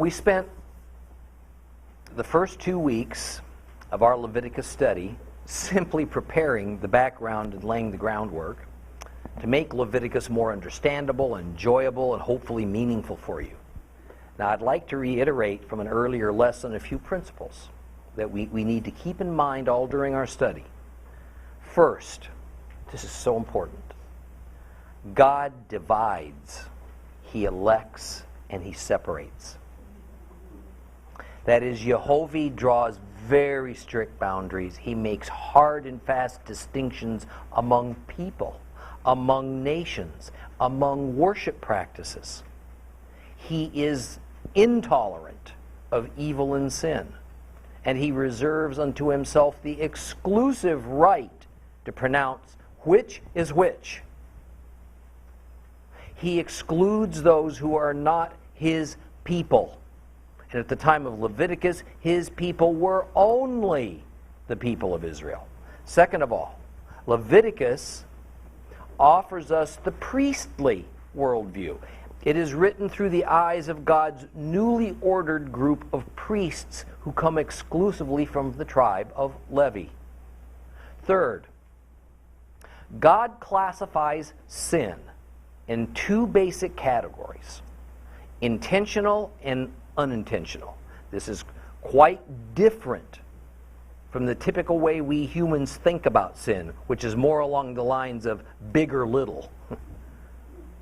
We spent the first 2 weeks of our Leviticus study simply preparing the background and laying the groundwork to make Leviticus more understandable, enjoyable, and hopefully meaningful for you. Now, I'd like to reiterate from an earlier lesson a few principles that we need to keep in mind all during our study. First, this is so important. God divides, He elects, and He separates. That is, Jehovah draws very strict boundaries. He makes hard and fast distinctions among people, among nations, among worship practices. He is intolerant of evil and sin, and He reserves unto Himself the exclusive right to pronounce which is which. He excludes those who are not His people. And at the time of Leviticus, His people were only the people of Israel. Second of all, Leviticus offers us the priestly worldview. It is written through the eyes of God's newly ordered group of priests who come exclusively from the tribe of Levi. Third, God classifies sin in two basic categories: intentional and unintentional. This is quite different from the typical way we humans think about sin, which is more along the lines of big or little,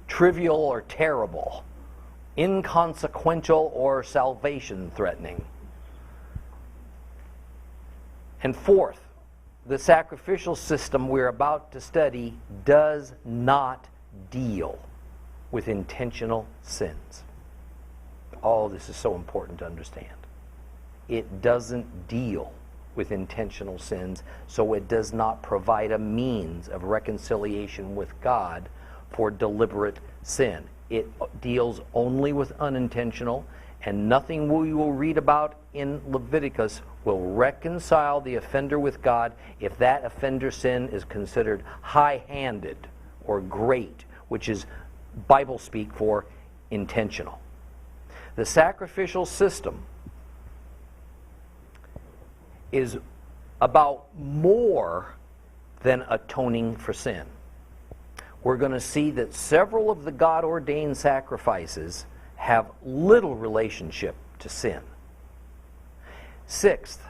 trivial or terrible, inconsequential or salvation threatening. And fourth, the sacrificial system we're about to study does not deal with intentional sins. All this is so important to understand. It doesn't deal with intentional sins, so it does not provide a means of reconciliation with God for deliberate sin. It deals only with unintentional, and nothing we will read about in Leviticus will reconcile the offender with God if that offender sin is considered high-handed or great, which is Bible speak for intentional. The sacrificial system is about more than atoning for sin. We're going to see that several of the God-ordained sacrifices have little relationship to sin. Sixth,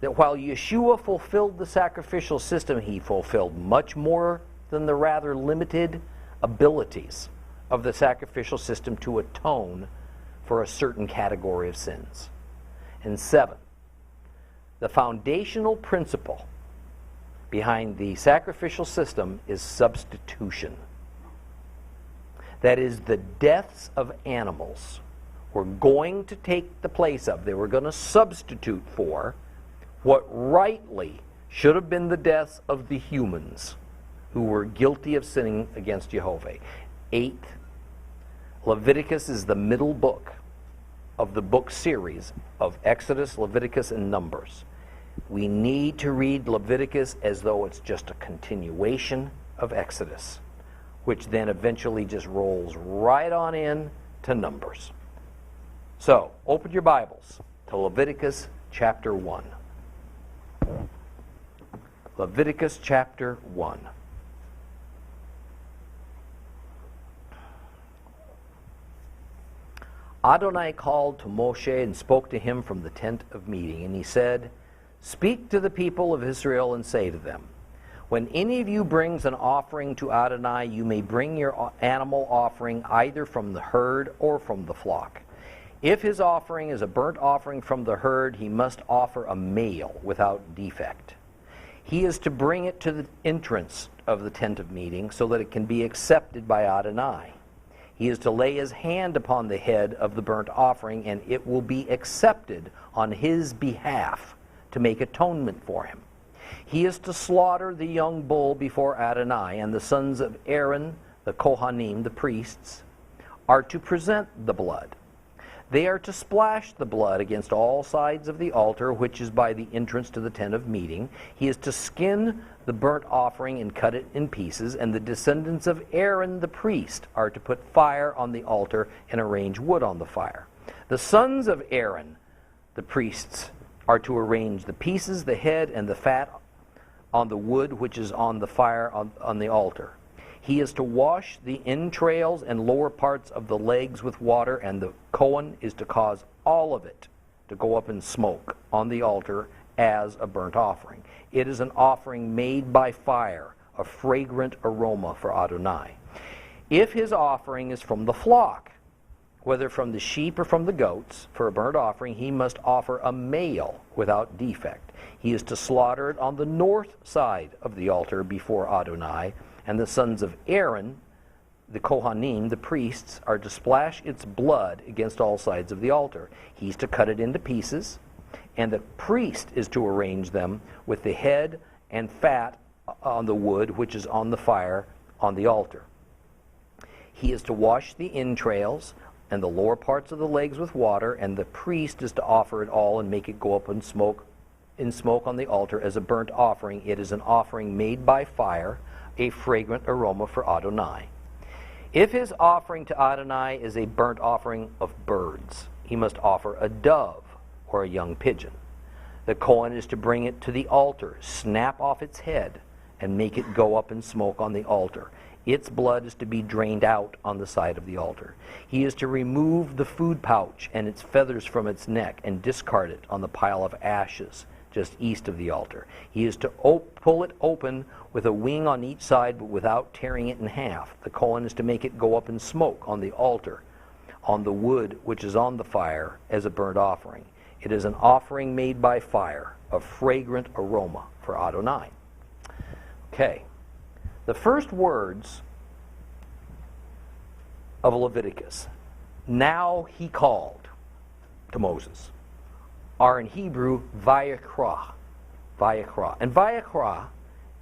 that while Yeshua fulfilled the sacrificial system, He fulfilled much more than the rather limited abilities of the sacrificial system to atone for a certain category of sins. And seven, the foundational principle behind the sacrificial system is substitution. That is, the deaths of animals were going to take the place of, they were going to substitute for what rightly should have been the deaths of the humans who were guilty of sinning against Jehovah. Eighth, Leviticus is the middle book of the book series of Exodus, Leviticus, and Numbers. We need to read Leviticus as though it's just a continuation of Exodus, which then eventually just rolls right on in to Numbers. So, open your Bibles to Leviticus chapter 1. Leviticus chapter 1. Adonai called to Moshe and spoke to him from the tent of meeting, and he said, "Speak to the people of Israel and say to them, when any of you brings an offering to Adonai, you may bring your animal offering either from the herd or from the flock. If his offering is a burnt offering from the herd, he must offer a male without defect. He is to bring it to the entrance of the tent of meeting so that it can be accepted by Adonai. He is to lay his hand upon the head of the burnt offering, and it will be accepted on his behalf to make atonement for him. He is to slaughter the young bull before Adonai, and the sons of Aaron, the Kohanim, the priests, are to present the blood. They are to splash the blood against all sides of the altar, which is by the entrance to the tent of meeting. He is to skin the burnt offering and cut it in pieces, and the descendants of Aaron the priest are to put fire on the altar and arrange wood on the fire. The sons of Aaron, the priests, are to arrange the pieces, the head, and the fat on the wood which is on the fire on the altar. He is to wash the entrails and lower parts of the legs with water, and the Kohen is to cause all of it to go up in smoke on the altar as a burnt offering. It is an offering made by fire, a fragrant aroma for Adonai. If his offering is from the flock, whether from the sheep or from the goats, for a burnt offering, he must offer a male without defect. He is to slaughter it on the north side of the altar before Adonai, and the sons of Aaron, the Kohanim, the priests, are to splash its blood against all sides of the altar. He's to cut it into pieces, and the priest is to arrange them with the head and fat on the wood which is on the fire on the altar. He is to wash the entrails and the lower parts of the legs with water, and the priest is to offer it all and make it go up in smoke on the altar as a burnt offering. It is an offering made by fire, a fragrant aroma for Adonai. If his offering to Adonai is a burnt offering of birds, he must offer a dove or a young pigeon. The Kohen is to bring it to the altar, snap off its head, and make it go up in smoke on the altar. Its blood is to be drained out on the side of the altar. He is to remove the food pouch and its feathers from its neck and discard it on the pile of ashes just east of the altar. He is to pull it open with a wing on each side, but without tearing it in half. The Kohen is to make it go up in smoke on the altar, on the wood which is on the fire, as a burnt offering. It is an offering made by fire, a fragrant aroma for Adonai. Okay. The first words of Leviticus, now he called to Moses, are in Hebrew Vayikra. Vayikra. And Vayikra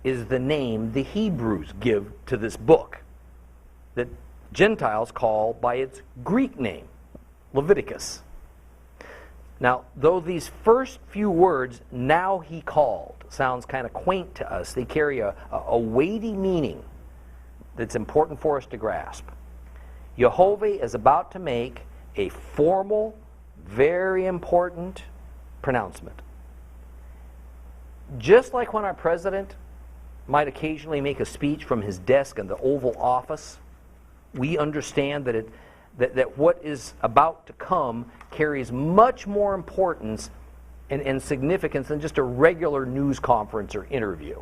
is the name the Hebrews give to this book that Gentiles call by its Greek name, Leviticus. Now, though these first few words, now he called, sounds kind of quaint to us, they carry a weighty meaning that's important for us to grasp. Yehovah is about to make a formal, very important pronouncement. Just like when our president might occasionally make a speech from his desk in the Oval Office, we understand that what is about to come carries much more importance and significance than just a regular news conference or interview.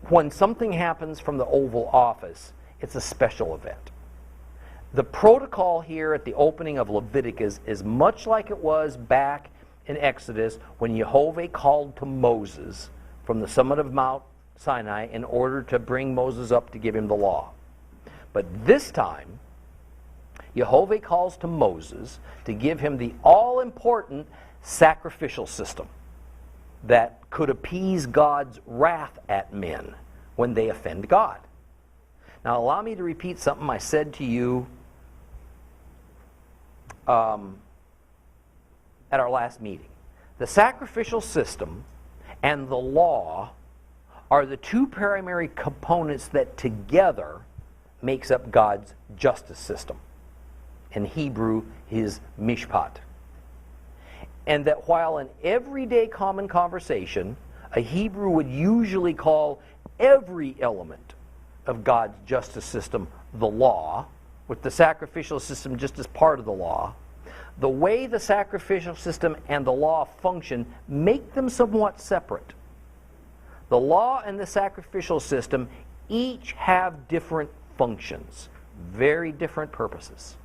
When something happens from the Oval Office, it's a special event. The protocol here at the opening of Leviticus is much like it was back in Exodus when Yehovah called to Moses from the summit of Mount Sinai in order to bring Moses up to give him the law. But this time, Yehovah calls to Moses to give him the all-important sacrificial system that could appease God's wrath at men when they offend God. Now, allow me to repeat something I said to you at our last meeting. The sacrificial system and the law are the two primary components that together makes up God's justice system. In Hebrew, his mishpat. And that while in everyday common conversation, a Hebrew would usually call every element of God's justice system the law, with the sacrificial system just as part of the law, the way the sacrificial system and the law function make them somewhat separate. The law and the sacrificial system each have different functions, very different purposes.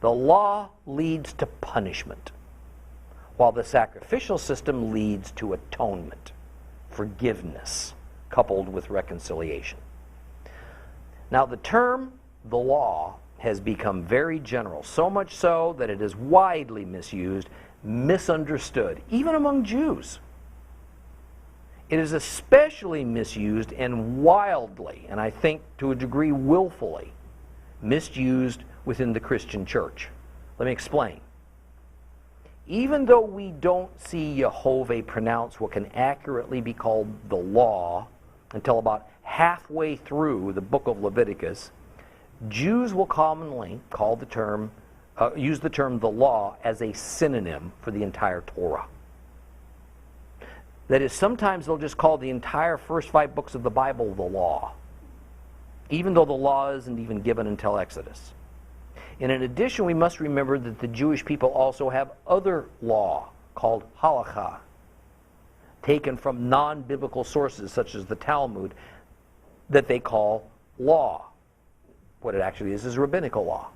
The law leads to punishment, while the sacrificial system leads to atonement, forgiveness, coupled with reconciliation. Now, the term, the law, has become very general, so much so that it is widely misused, misunderstood, even among Jews. It is especially misused and wildly, and I think to a degree willfully, misused within the Christian church. Let me explain. Even though we don't see Yehovah pronounce what can accurately be called the law until about halfway through the book of Leviticus, Jews will commonly call the term use the term the law as a synonym for the entire Torah. That is, sometimes they'll just call the entire first 5 books of the Bible the law, even though the law isn't even given until Exodus. And in addition, we must remember that the Jewish people also have other law called halakha, taken from non-biblical sources such as the Talmud, that they call law. What it actually is rabbinical law.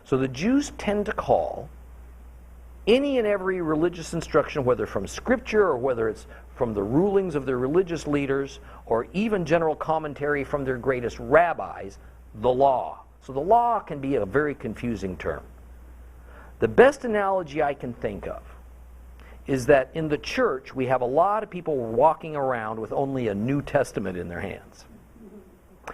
So the Jews tend to call any and every religious instruction, whether from Scripture or whether it's from the rulings of their religious leaders or even general commentary from their greatest rabbis, the law. So the law can be a very confusing term. The best analogy I can think of is that in the church we have a lot of people walking around with only a New Testament in their hands.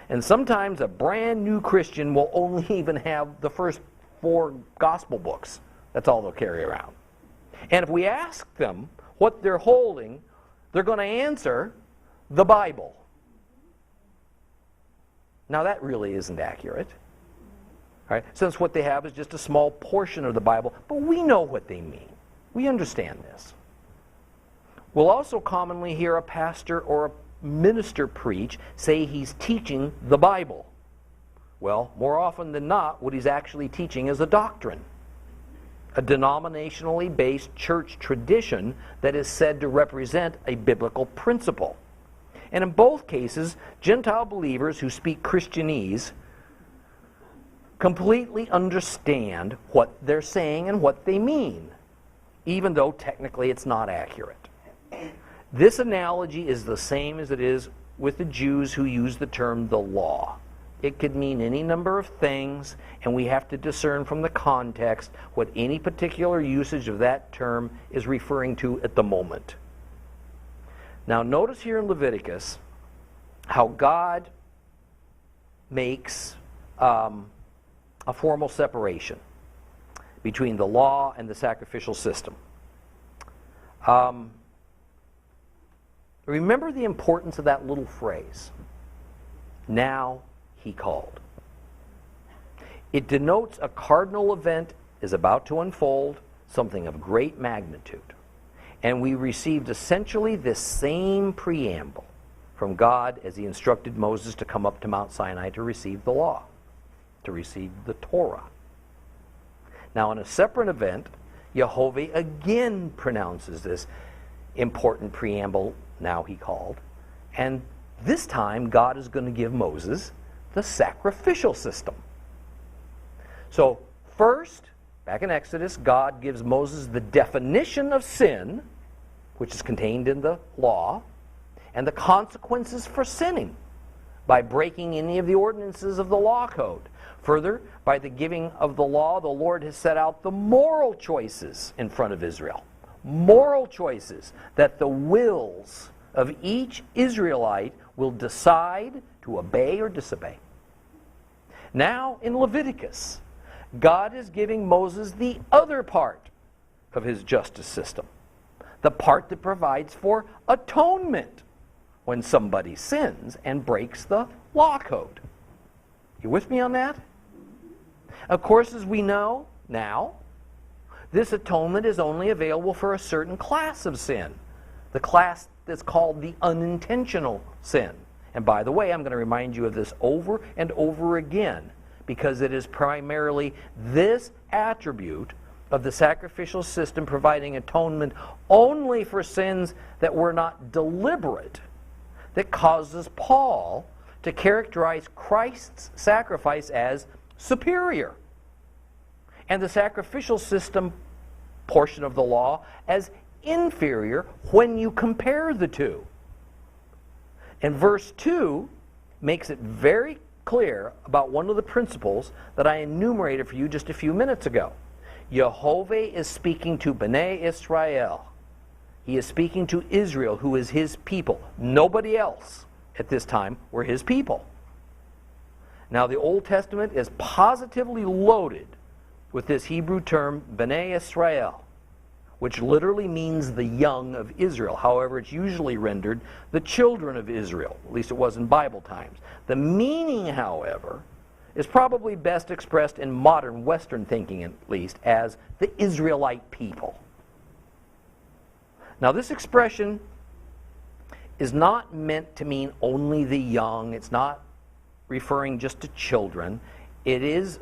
And sometimes a brand new Christian will only even have the first 4 gospel books. That's all they'll carry around. And if we ask them what they're holding, they're going to answer the Bible. Now that really isn't accurate. Right? Since what they have is just a small portion of the Bible, but we know what they mean. We understand this. We'll also commonly hear a pastor or a minister preach say he's teaching the Bible. Well, more often than not, what he's actually teaching is a doctrine, a denominationally based church tradition that is said to represent a biblical principle. And in both cases, Gentile believers who speak Christianese completely understand what they're saying and what they mean, even though technically it's not accurate. This analogy is the same as it is with the Jews who use the term the law. It could mean any number of things, and we have to discern from the context what any particular usage of that term is referring to at the moment. Now notice here in Leviticus how God makes a formal separation between the law and the sacrificial system. Remember the importance of that little phrase, now he called. It denotes a cardinal event is about to unfold, something of great magnitude. And we received essentially this same preamble from God as he instructed Moses to come up to Mount Sinai to receive the law, to receive the Torah. Now in a separate event, Jehovah again pronounces this important preamble, now he called, and this time God is going to give Moses the sacrificial system. So first, back in Exodus, God gives Moses the definition of sin, which is contained in the law, and the consequences for sinning by breaking any of the ordinances of the law code. Further, by the giving of the law, the Lord has set out the moral choices in front of Israel. Moral choices that the wills of each Israelite will decide to obey or disobey. Now, in Leviticus, God is giving Moses the other part of his justice system, the part that provides for atonement when somebody sins and breaks the law code. You with me on that? Of course, as we know now, this atonement is only available for a certain class of sin, the class that's called the unintentional sin. And by the way, I'm going to remind you of this over and over again, because it is primarily this attribute of the sacrificial system providing atonement only for sins that were not deliberate that causes Paul to characterize Christ's sacrifice as superior, and the sacrificial system portion of the law as inferior when you compare the two. And verse 2 makes it very clear about one of the principles that I enumerated for you just a few minutes ago. Jehovah is speaking to BENEI ISRAEL. He is speaking to Israel, who is his people. Nobody else at this time were his people. Now the Old Testament is positively loaded with this Hebrew term BENEI ISRAEL, which literally means the young of Israel. However, it's usually rendered the children of Israel. At least it was in Bible times. The meaning, however, is probably best expressed in modern Western thinking, at least, as the Israelite people. Now, this expression is not meant to mean only the young. It's not referring just to children. It is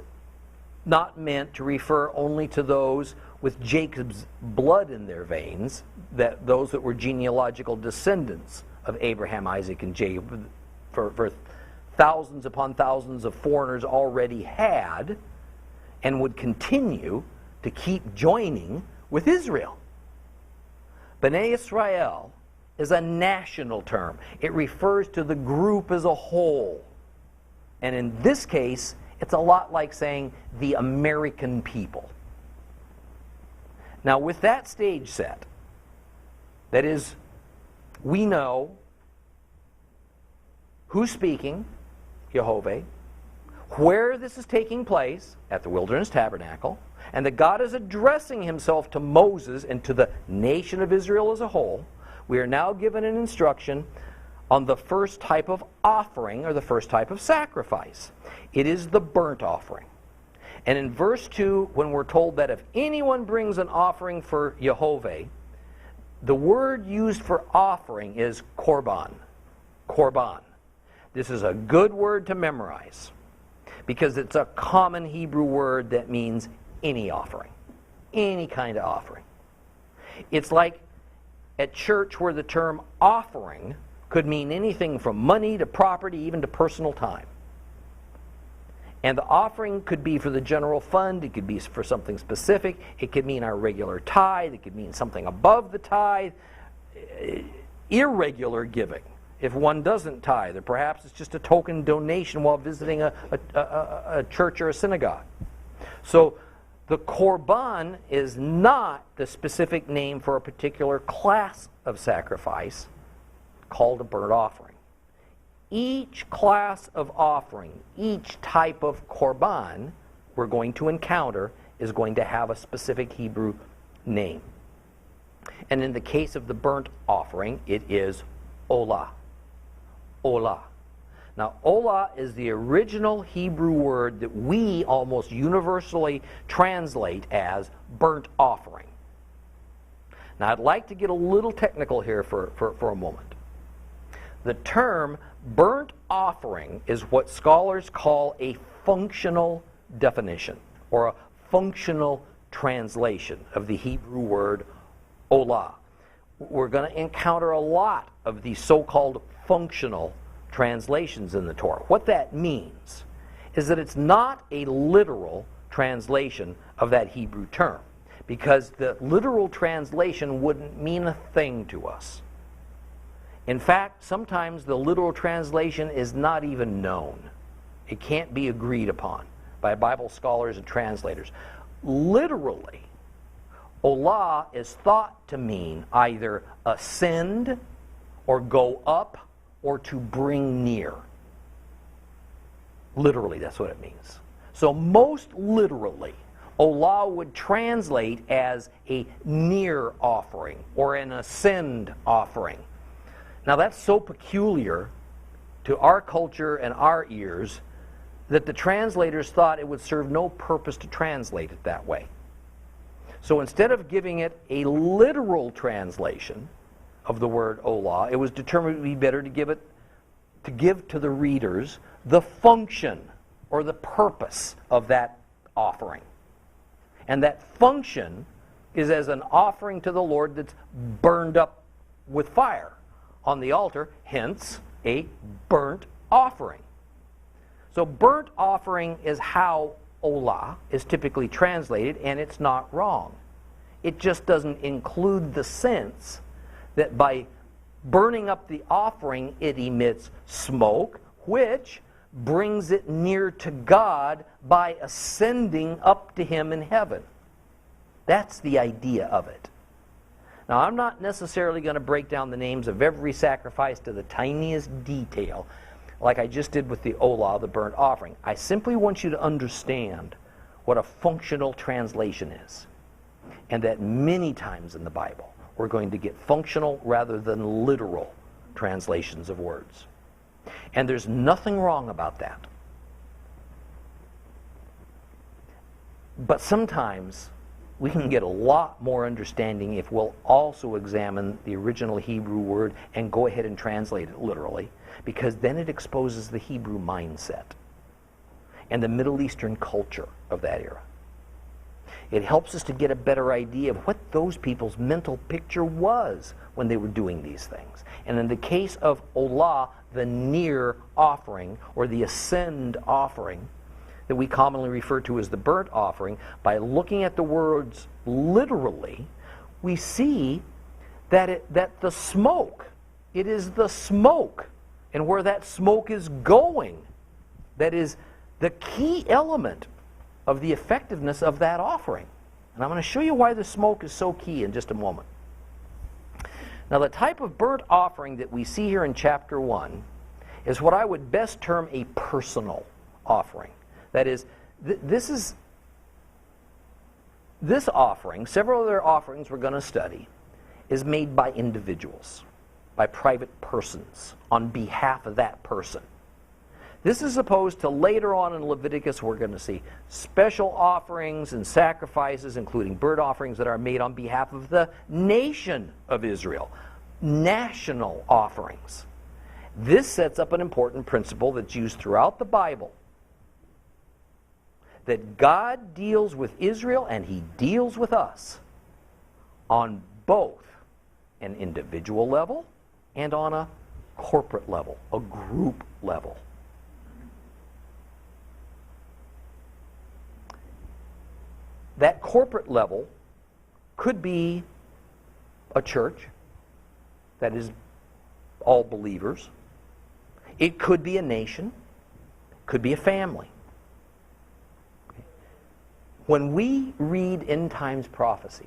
not meant to refer only to those with Jacob's blood in their veins, those that were genealogical descendants of Abraham, Isaac, and Jacob, for thousands upon thousands of foreigners already had and would continue to keep joining with Israel. BENEI ISRAEL is a national term. It refers to the group as a whole. And in this case, it's a lot like saying the American people. Now, with that stage set, that is, we know who's speaking, Jehovah, where this is taking place, at the Wilderness Tabernacle, and that God is addressing himself to Moses and to the nation of Israel as a whole. We are now given an instruction on the first type of offering, or the first type of sacrifice. It is the burnt offering. And in verse 2, when we're told that if anyone brings an offering for Jehovah, the word used for offering is korban. Korban. This is a good word to memorize because it's a common Hebrew word that means any offering, any kind of offering. It's like at church where the term offering could mean anything from money to property, even to personal time. And the offering could be for the general fund, it could be for something specific, it could mean our regular tithe, it could mean something above the tithe, irregular giving. If one doesn't tithe, or perhaps it's just a token donation while visiting a church or a synagogue. So the korban is not the specific name for a particular class of sacrifice called a burnt offering. Each class of offering, each type of korban we're going to encounter is going to have a specific Hebrew name. And in the case of the burnt offering, it is Olah. Olah. Now, Olah is the original Hebrew word that we almost universally translate as burnt offering. Now, I'd like to get a little technical here for a moment. The term burnt offering is what scholars call a functional definition, or a functional translation of the Hebrew word Olah. We're going to encounter a lot of these so-called functional translations in the Torah. What that means is that it's not a literal translation of that Hebrew term, because the literal translation wouldn't mean a thing to us. In fact, sometimes the literal translation is not even known. It can't be agreed upon by Bible scholars and translators. Literally, Olah is thought to mean either ascend or go up or to bring near. Literally, that's what it means. So most literally, Olah would translate as a near offering or an ascend offering. Now that's so peculiar to our culture and our ears that the translators thought it would serve no purpose to translate it that way. So instead of giving it a literal translation of the word Olah, it was determined it would be better to give to the readers the function or the purpose of that offering. And that function is as an offering to the Lord that's burned up with fire on the altar, hence a burnt offering. So burnt offering is how Olah is typically translated, and it's not wrong. It just doesn't include the sense that by burning up the offering, it emits smoke, which brings it near to God by ascending up to Him in heaven. That's the idea of it. Now, I'm not necessarily going to break down the names of every sacrifice to the tiniest detail, like I just did with the Olah, the burnt offering. I simply want you to understand what a functional translation is, and that many times in the Bible we're going to get functional rather than literal translations of words. And there's nothing wrong about that. But sometimes we can get a lot more understanding if we'll also examine the original Hebrew word and go ahead and translate it literally, because then it exposes the Hebrew mindset and the Middle Eastern culture of that era. It helps us to get a better idea of what those people's mental picture was when they were doing these things. And in the case of Olah, the near offering, or the ascend offering, that we commonly refer to as the burnt offering, by looking at the words literally, we see that the smoke, it is the smoke, and where that smoke is going, that is the key element of the effectiveness of that offering. And I'm going to show you why the smoke is so key in just a moment. Now, the type of burnt offering that we see here in chapter 1 is what I would best term a personal offering. That is, this offering, several other offerings we're going to study, is made by individuals, by private persons, on behalf of that person. This is opposed to later on in Leviticus, we're going to see special offerings and sacrifices, including burnt offerings that are made on behalf of the nation of Israel. National offerings. This sets up an important principle that's used throughout the Bible, that God deals with Israel and He deals with us on both an individual level and on a corporate level, a group level. That corporate level could be a church that is all believers. It could be a nation. It could be a family. When we read end times prophecies,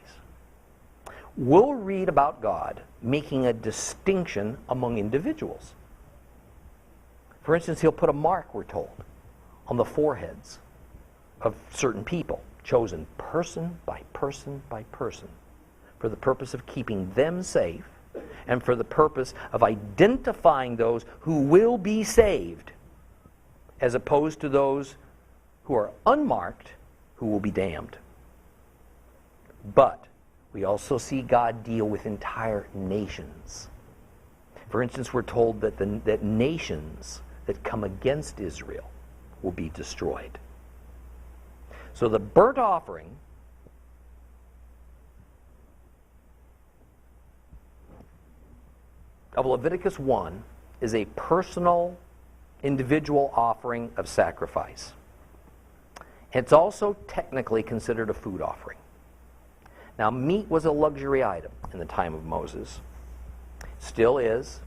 we'll read about God making a distinction among individuals. For instance, He'll put a mark, we're told, on the foreheads of certain people, chosen person by person by person, for the purpose of keeping them safe and for the purpose of identifying those who will be saved, as opposed to those who are unmarked, who will be damned. But we also see God deal with entire nations. For instance, we're told that nations that come against Israel will be destroyed. So the burnt offering of Leviticus 1 is a personal, individual offering of sacrifice. It's also technically considered a food offering. Now, meat was a luxury item in the time of Moses. Still is.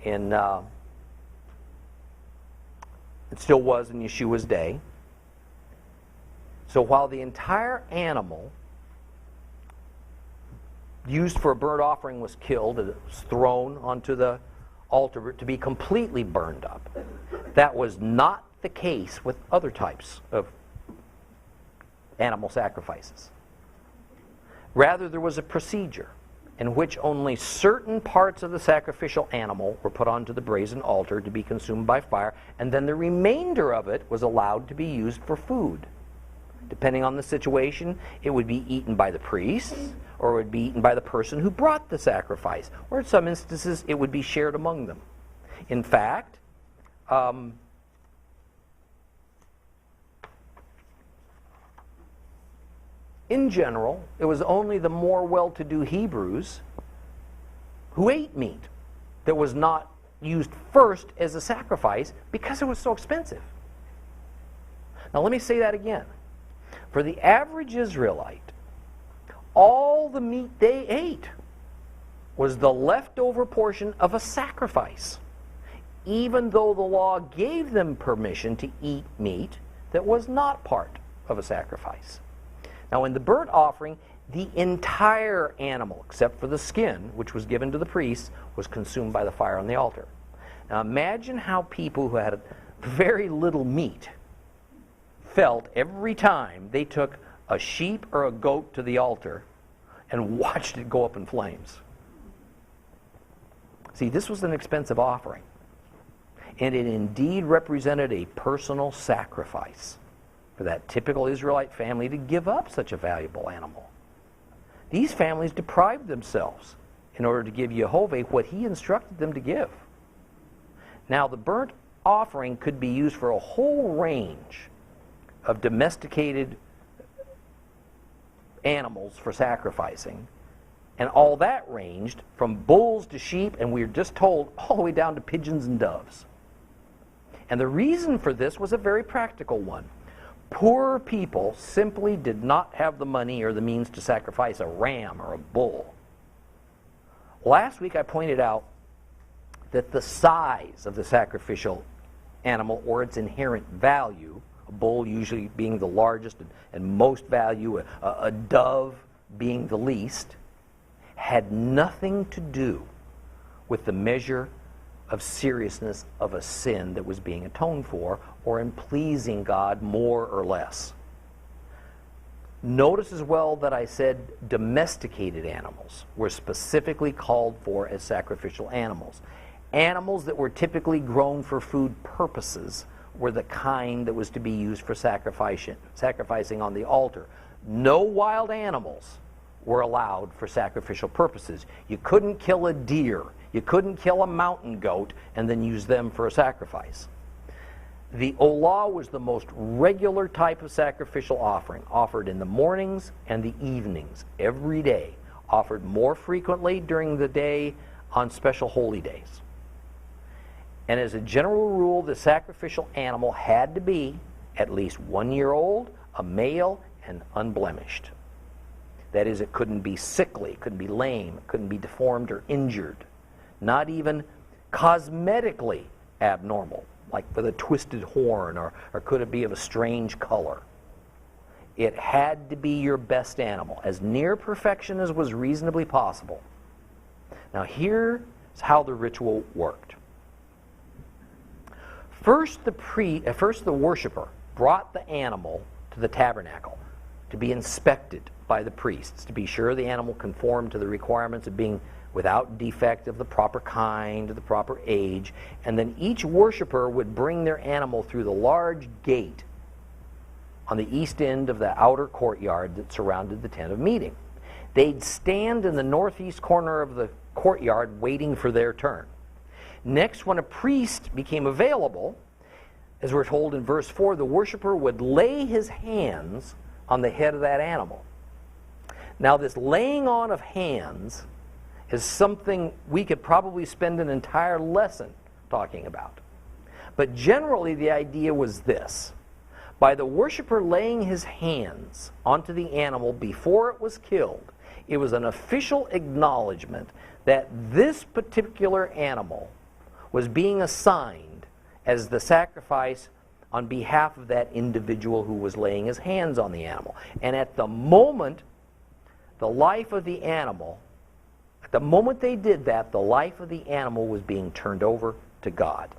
It still was in Yeshua's day. So while the entire animal used for a burnt offering was killed, it was thrown onto the altar to be completely burned up, that was not the case with other types of animal sacrifices. Rather, there was a procedure in which only certain parts of the sacrificial animal were put onto the brazen altar to be consumed by fire, and then the remainder of it was allowed to be used for food. Depending on the situation, it would be eaten by the priests, or it would be eaten by the person who brought the sacrifice, or in some instances, it would be shared among them. In fact, in general, it was only the more well-to-do Hebrews who ate meat that was not used first as a sacrifice because it was so expensive. Now let me say that again. For the average Israelite, all the meat they ate was the leftover portion of a sacrifice, even though the law gave them permission to eat meat that was not part of a sacrifice. Now, in the burnt offering, the entire animal, except for the skin, which was given to the priests, was consumed by the fire on the altar. Now, imagine how people who had very little meat felt every time they took a sheep or a goat to the altar and watched it go up in flames. See, this was an expensive offering, and it indeed represented a personal sacrifice. for that typical Israelite family to give up such a valuable animal. These families deprived themselves in order to give Jehovah what he instructed them to give. Now, the burnt offering could be used for a whole range of domesticated animals for sacrificing, and all that ranged from bulls to sheep, and we were just told all the way down to pigeons and doves. And the reason for this was a very practical one. Poor people simply did not have the money or the means to sacrifice a ram or a bull. Last week I pointed out that the size of the sacrificial animal, or its inherent value, a bull usually being the largest and most value, a dove being the least, had nothing to do with the measure of seriousness of a sin that was being atoned for, or in pleasing God more or less. Notice as well that I said domesticated animals were specifically called for as sacrificial animals. Animals that were typically grown for food purposes were the kind that was to be used for sacrificing on the altar. No wild animals were allowed for sacrificial purposes. You couldn't kill a deer, you couldn't kill a mountain goat and then use them for a sacrifice. The Olah was the most regular type of sacrificial offering, offered in the mornings and the evenings, every day, offered more frequently during the day on special holy days. And as a general rule, the sacrificial animal had to be at least 1 year old, a male, and unblemished. That is, it couldn't be sickly, it couldn't be lame, it couldn't be deformed or injured, not even cosmetically abnormal, like with a twisted horn, or could it be of a strange color. It had to be your best animal, as near perfection as was reasonably possible. Now here's how the ritual worked. First the worshiper brought the animal to the tabernacle to be inspected by the priests, to be sure the animal conformed to the requirements of being without defect, of the proper kind, of the proper age, and then each worshiper would bring their animal through the large gate on the east end of the outer courtyard that surrounded the tent of meeting. They'd stand in the northeast corner of the courtyard waiting for their turn. Next, when a priest became available, as we're told in verse 4, the worshiper would lay his hands on the head of that animal. Now, this laying on of hands is something we could probably spend an entire lesson talking about. But generally, the idea was this. By the worshiper laying his hands onto the animal before it was killed, it was an official acknowledgement that this particular animal was being assigned as the sacrifice on behalf of that individual who was laying his hands on the animal. And at the moment, the life of the animal, at the moment they did that, the life of the animal was being turned over to God.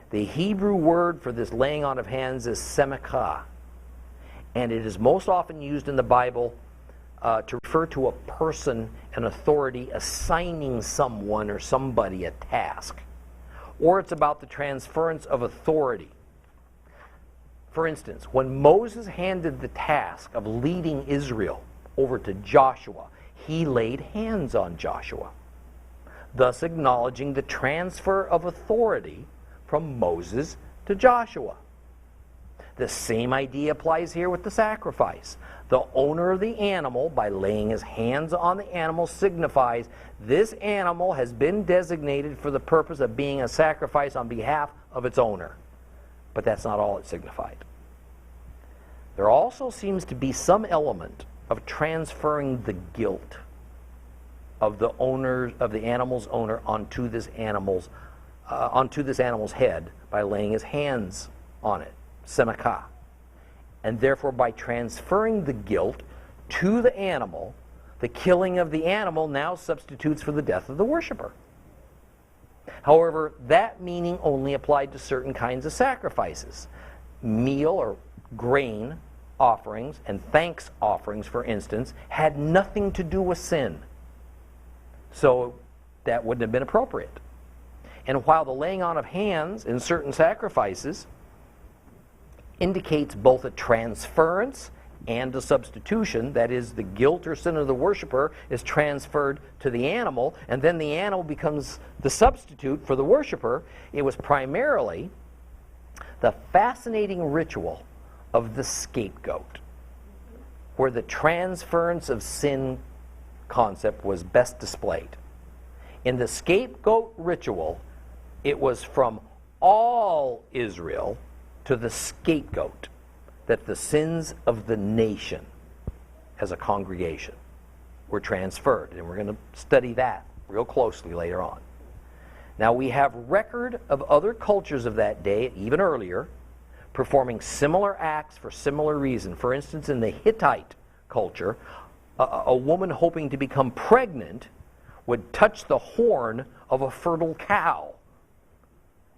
The Hebrew word for this laying on of hands is semekah, and it is most often used in the Bible to refer to a person, an authority, assigning someone or somebody a task. Or it's about the transference of authority. For instance, when Moses handed the task of leading Israel over to Joshua, he laid hands on Joshua, thus acknowledging the transfer of authority from Moses to Joshua. The same idea applies here with the sacrifice. The owner of the animal, by laying his hands on the animal, signifies this animal has been designated for the purpose of being a sacrifice on behalf of its owner. But that's not all it signified. There also seems to be some element of transferring the guilt of the owner, of the animal's owner, onto this animal's head by laying his hands on it, semekah. And therefore, by transferring the guilt to the animal, the killing of the animal now substitutes for the death of the worshiper. However, that meaning only applied to certain kinds of sacrifices. Meal or grain offerings and thanks offerings, for instance, had nothing to do with sin. So that wouldn't have been appropriate. And while the laying on of hands in certain sacrifices indicates both a transference and a substitution. That is, the guilt or sin of the worshiper is transferred to the animal, and then the animal becomes the substitute for the worshiper. It was primarily the fascinating ritual of the scapegoat, where the transference of sin concept was best displayed. In the scapegoat ritual, it was from all Israel to the scapegoat that the sins of the nation as a congregation were transferred. And we're going to study that real closely later on. Now, we have record of other cultures of that day, even earlier, performing similar acts for similar reason. For instance, in the Hittite culture, a woman hoping to become pregnant would touch the horn of a fertile cow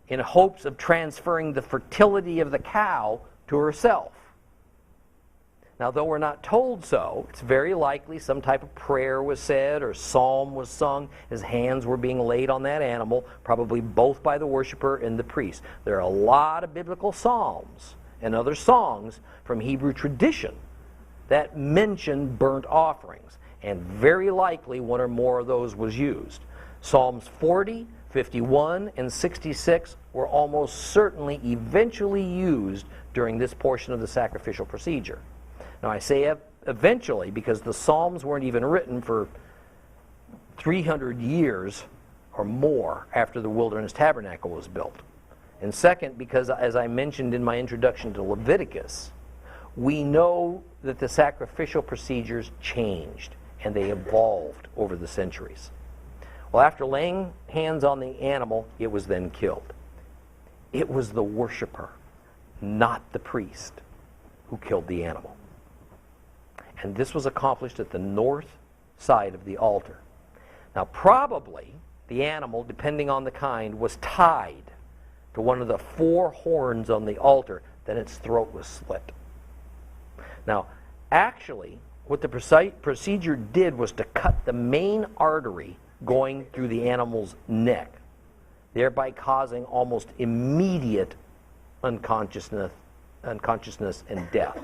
in hopes of transferring the fertility of the cow to herself. Now, though we're not told so, it's very likely some type of prayer was said or psalm was sung as hands were being laid on that animal, probably both by the worshiper and the priest. There are a lot of biblical psalms and other songs from Hebrew tradition that mention burnt offerings, and very likely one or more of those was used. Psalms 40, 51, and 66 were almost certainly eventually used during this portion of the sacrificial procedure. Now, I say eventually because the Psalms weren't even written for 300 years or more after the wilderness tabernacle was built. And second, because as I mentioned in my introduction to Leviticus, we know that the sacrificial procedures changed and they evolved over the centuries. Well, after laying hands on the animal, it was then killed. It was the worshiper, not the priest, who killed the animal. And this was accomplished at the north side of the altar. Now, probably the animal, depending on the kind, was tied to one of the 4 horns on the altar, then its throat was slit. Now, actually, what the procedure did was to cut the main artery going through the animal's neck, thereby causing almost immediate unconsciousness and death.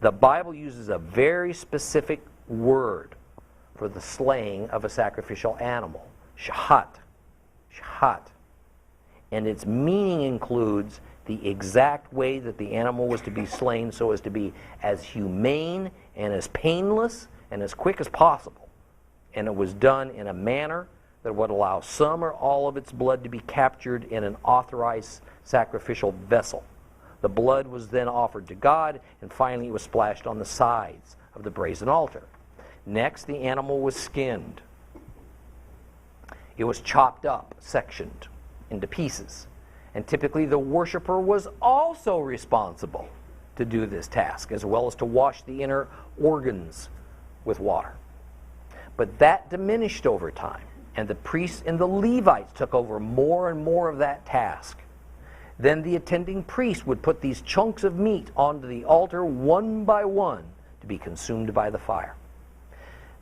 The Bible uses a very specific word for the slaying of a sacrificial animal, shahat. Shahat. And its meaning includes the exact way that the animal was to be slain so as to be as humane and as painless and as quick as possible. And it was done in a manner that would allow some or all of its blood to be captured in an authorized sacrificial vessel. The blood was then offered to God, and finally it was splashed on the sides of the brazen altar. Next, the animal was skinned. It was chopped up, sectioned into pieces. And typically the worshiper was also responsible to do this task, as well as to wash the inner organs with water. But that diminished over time, and the priests and the Levites took over more and more of that task. Then the attending priest would put these chunks of meat onto the altar one by one to be consumed by the fire.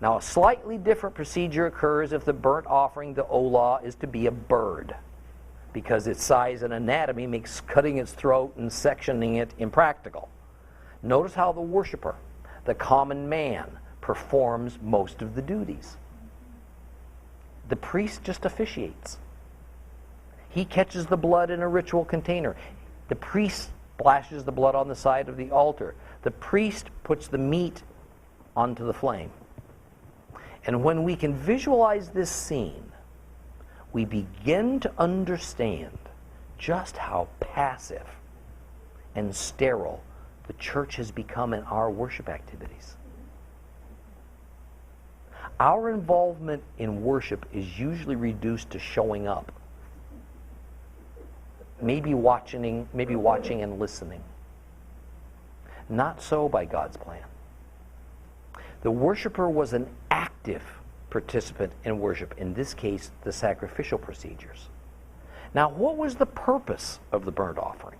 Now, a slightly different procedure occurs if the burnt offering, the Olah, is to be a bird, because its size and anatomy makes cutting its throat and sectioning it impractical. Notice how the worshiper, the common man, performs most of the duties. The priest just officiates. He catches the blood in a ritual container. The priest splashes the blood on the side of the altar. The priest puts the meat onto the flame. And when we can visualize this scene, we begin to understand just how passive and sterile the church has become in our worship activities. Our involvement in worship is usually reduced to showing up. Maybe watching and listening. Not so by God's plan. The worshiper was an active participant in worship, in this case, the sacrificial procedures. Now, what was the purpose of the burnt offering?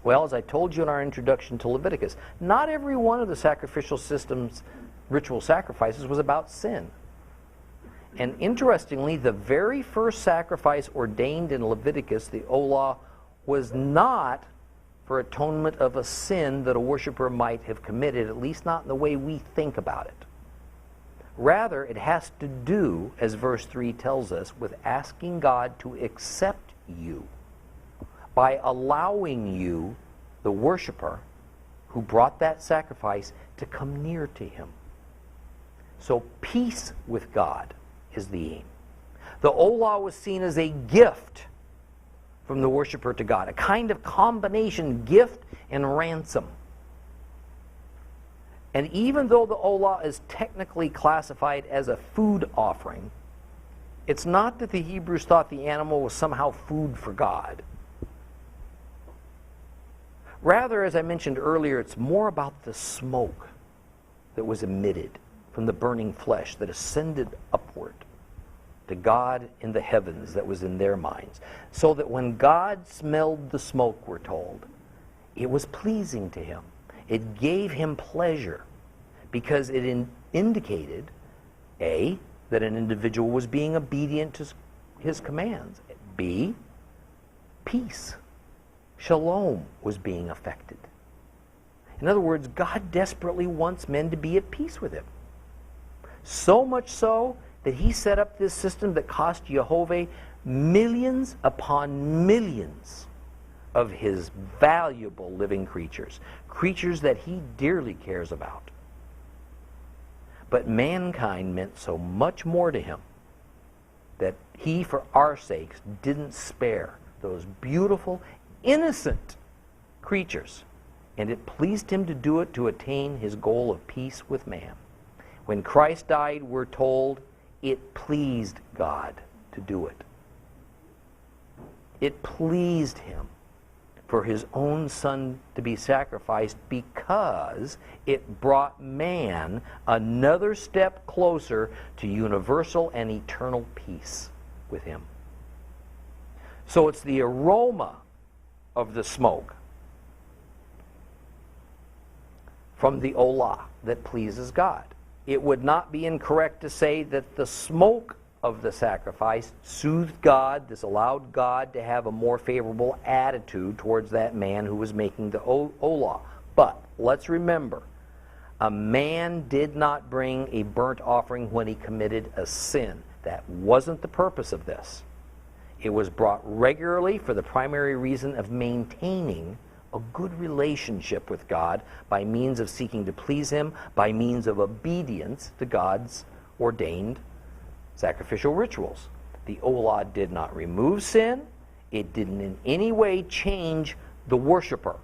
Well, as I told you in our introduction to Leviticus, not every one of the sacrificial system's ritual sacrifices was about sin. And interestingly, the very first sacrifice ordained in Leviticus, the Olah was not for atonement of a sin that a worshiper might have committed, at least not in the way we think about it. Rather, it has to do, as verse 3 tells us, with asking God to accept you by allowing you, the worshiper who brought that sacrifice, to come near to him. So peace with God is the aim. The Olah was seen as a gift from the worshiper to God, a kind of combination, gift and ransom. And even though the Olah is technically classified as a food offering, it's not that the Hebrews thought the animal was somehow food for God. Rather, as I mentioned earlier, it's more about the smoke that was emitted from the burning flesh that ascended upward to God in the heavens that was in their minds. So that when God smelled the smoke, we're told, it was pleasing to him. It gave him pleasure because it indicated, A, that an individual was being obedient to his commands. B, peace. Shalom was being affected. In other words, God desperately wants men to be at peace with him. So much so that he set up this system that cost Jehovah millions upon millions of his valuable living creatures, creatures that he dearly cares about. But mankind meant so much more to him that he, for our sakes, didn't spare those beautiful, innocent creatures. And it pleased him to do it to attain his goal of peace with man. When Christ died, we're told, it pleased God to do it. It pleased him for his own son to be sacrificed because it brought man another step closer to universal and eternal peace with him. So it's the aroma of the smoke from the Olah that pleases God. It would not be incorrect to say that the smoke of the sacrifice soothed God. This allowed God to have a more favorable attitude towards that man who was making the Olah. But let's remember, a man did not bring a burnt offering when he committed a sin. That wasn't the purpose of this. It was brought regularly for the primary reason of maintaining a good relationship with God by means of seeking to please him, by means of obedience to God's ordained sacrificial rituals. The Olah did not remove sin. It didn't in any way change the worshiper.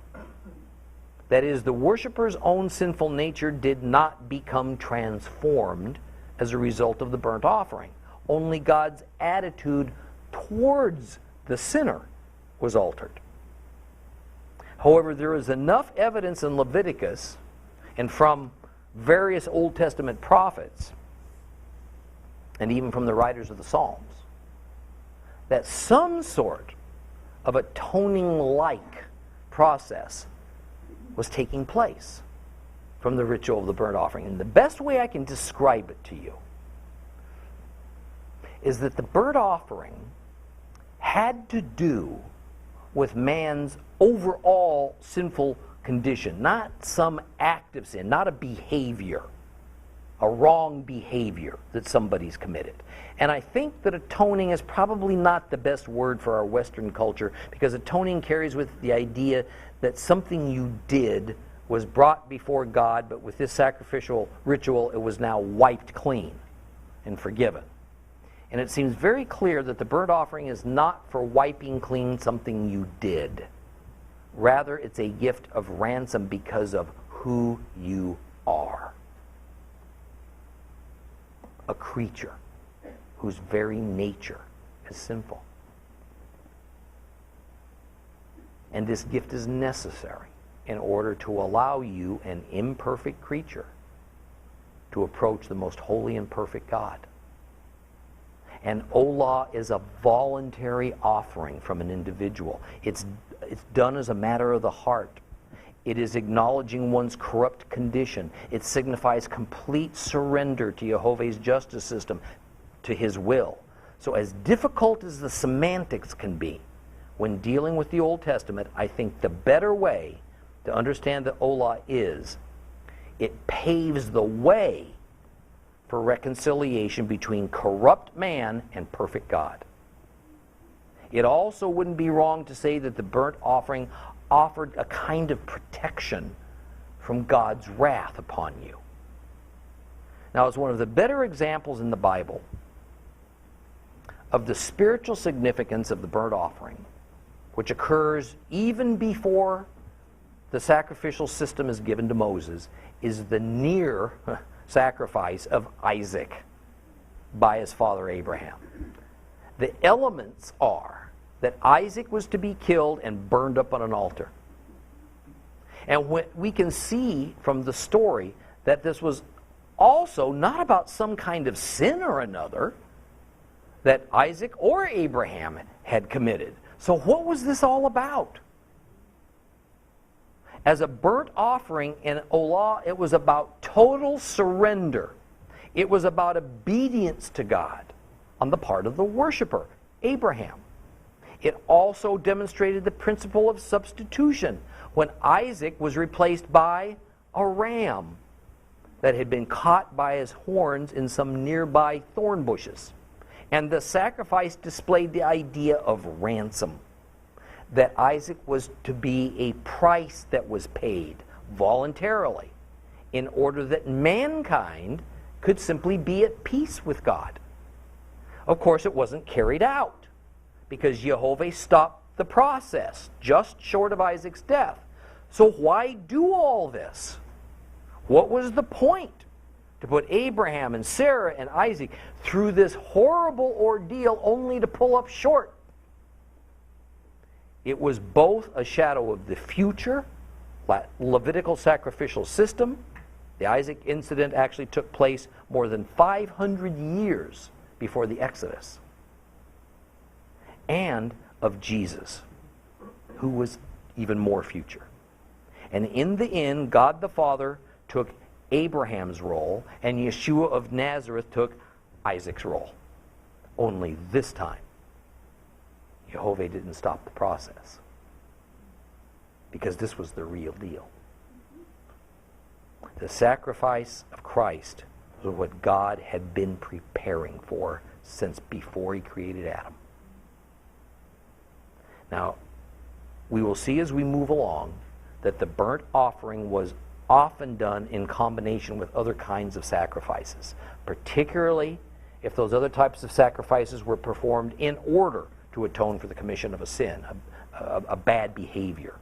That is, the worshiper's own sinful nature did not become transformed as a result of the burnt offering. Only God's attitude towards the sinner was altered. However, there is enough evidence in Leviticus and from various Old Testament prophets, and even from the writers of the Psalms, that some sort of atoning-like process was taking place from the ritual of the burnt offering. And the best way I can describe it to you is that the burnt offering had to do with man's overall sinful condition, not some act of sin, not a behavior, a wrong behavior that somebody's committed. And I think that atoning is probably not the best word for our Western culture, because atoning carries with the idea that something you did was brought before God, but with this sacrificial ritual, it was now wiped clean and forgiven. And it seems very clear that the burnt offering is not for wiping clean something you did. Rather, it's a gift of ransom because of who you are. A creature whose very nature is sinful. And this gift is necessary in order to allow you, an imperfect creature, to approach the most holy and perfect God. And Olah is a voluntary offering from an individual. It's done as a matter of the heart. It is acknowledging one's corrupt condition. It signifies complete surrender to Jehovah's justice system, to his will. So as difficult as the semantics can be, when dealing with the Old Testament, I think the better way to understand the Olah is it paves the way for reconciliation between corrupt man and perfect God. It also wouldn't be wrong to say that the burnt offering offered a kind of protection from God's wrath upon you. Now, it's one of the better examples in the Bible of the spiritual significance of the burnt offering, which occurs even before the sacrificial system is given to Moses, is the near sacrifice of Isaac by his father Abraham. The elements are that Isaac was to be killed and burned up on an altar. And we can see from the story that this was also not about some kind of sin or another that Isaac or Abraham had committed. So what was this all about? As a burnt offering in Olah, it was about total surrender. It was about obedience to God on the part of the worshiper, Abraham. It also demonstrated the principle of substitution when Isaac was replaced by a ram that had been caught by his horns in some nearby thorn bushes. And the sacrifice displayed the idea of ransom, that Isaac was to be a price that was paid voluntarily in order that mankind could simply be at peace with God. Of course, it wasn't carried out because Jehovah stopped the process just short of Isaac's death. So why do all this? What was the point to put Abraham and Sarah and Isaac through this horrible ordeal only to pull up short? It was both a shadow of the future Levitical sacrificial system. The Isaac incident actually took place more than 500 years before the Exodus. And of Jesus, who was even more future. And in the end, God the Father took Abraham's role, and Yeshua of Nazareth took Isaac's role. Only this time, Jehovah didn't stop the process, because this was the real deal. The sacrifice of Christ was what God had been preparing for since before he created Adam. Now, we will see as we move along that the burnt offering was often done in combination with other kinds of sacrifices, particularly if those other types of sacrifices were performed in order to atone for the commission of a sin, a bad behavior.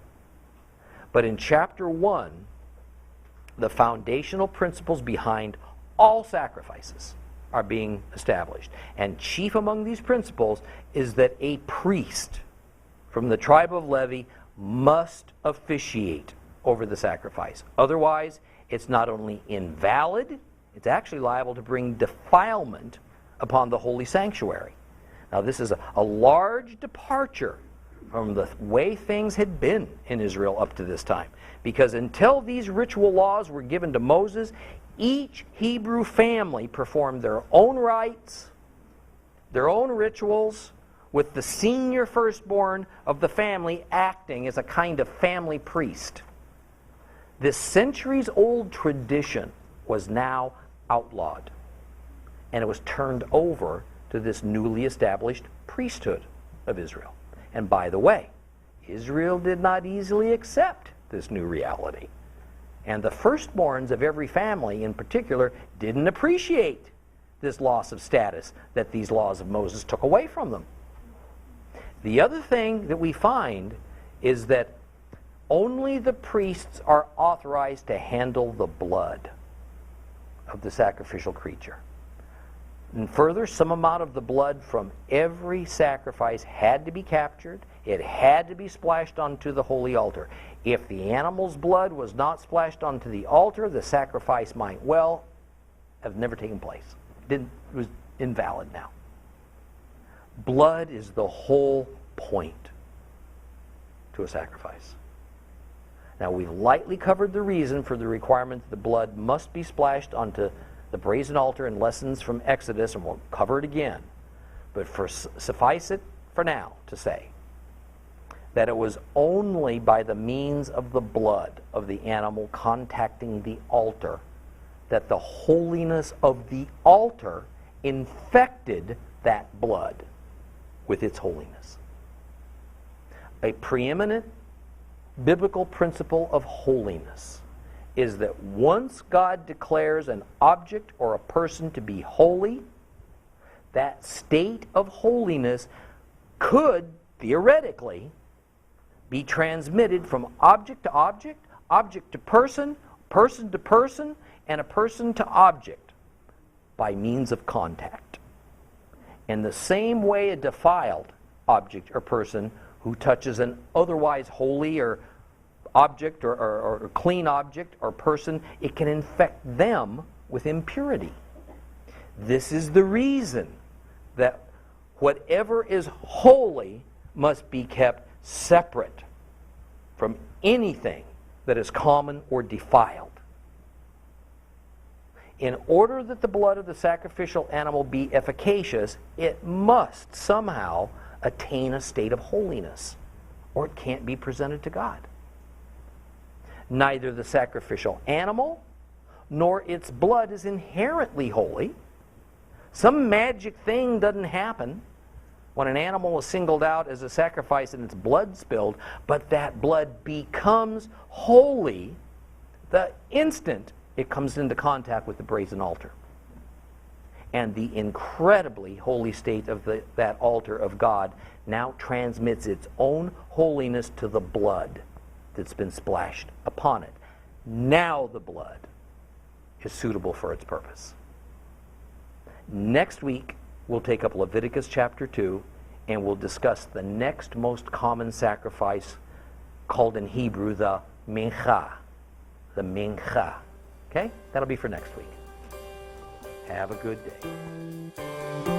But in chapter 1, the foundational principles behind all sacrifices are being established. And chief among these principles is that a priest from the tribe of Levi must officiate over the sacrifice. Otherwise, it's not only invalid, it's actually liable to bring defilement upon the holy sanctuary. Now, this is a large departure from the way things had been in Israel up to this time. Because until these ritual laws were given to Moses, each Hebrew family performed their own rites, their own rituals, with the senior firstborn of the family acting as a kind of family priest. This centuries-old tradition was now outlawed, and it was turned over to this newly established priesthood of Israel. And by the way, Israel did not easily accept this new reality. And the firstborns of every family in particular didn't appreciate this loss of status that these laws of Moses took away from them. The other thing that we find is that only the priests are authorized to handle the blood of the sacrificial creature. And further, some amount of the blood from every sacrifice had to be captured. It had to be splashed onto the holy altar. If the animal's blood was not splashed onto the altar, the sacrifice might well have never taken place. It was invalid now. Blood is the whole point to a sacrifice. Now, we've lightly covered the reason for the requirement that the blood must be splashed onto the brazen altar in lessons from Exodus, and we'll cover it again. But suffice it for now to say that it was only by the means of the blood of the animal contacting the altar that the holiness of the altar infected that blood with its holiness. A preeminent biblical principle of holiness is that once God declares an object or a person to be holy, that state of holiness could, theoretically, be transmitted from object to object, object to person, person to person, and a person to object by means of contact. In the same way a defiled object or person who touches an otherwise holy or object or clean object or person, it can infect them with impurity. This is the reason that whatever is holy must be kept separate from anything that is common or defiled. In order that the blood of the sacrificial animal be efficacious, it must somehow attain a state of holiness, or it can't be presented to God. Neither the sacrificial animal nor its blood is inherently holy. Some magic thing doesn't happen when an animal is singled out as a sacrifice and its blood spilled, but that blood becomes holy the instant it comes into contact with the brazen altar. And the incredibly holy state of that altar of God now transmits its own holiness to the blood that's been splashed upon it. Now the blood is suitable for its purpose. Next week, we'll take up Leviticus chapter 2, and we'll discuss the next most common sacrifice, called in Hebrew the mincha. The mincha. Okay? That'll be for next week. Have a good day.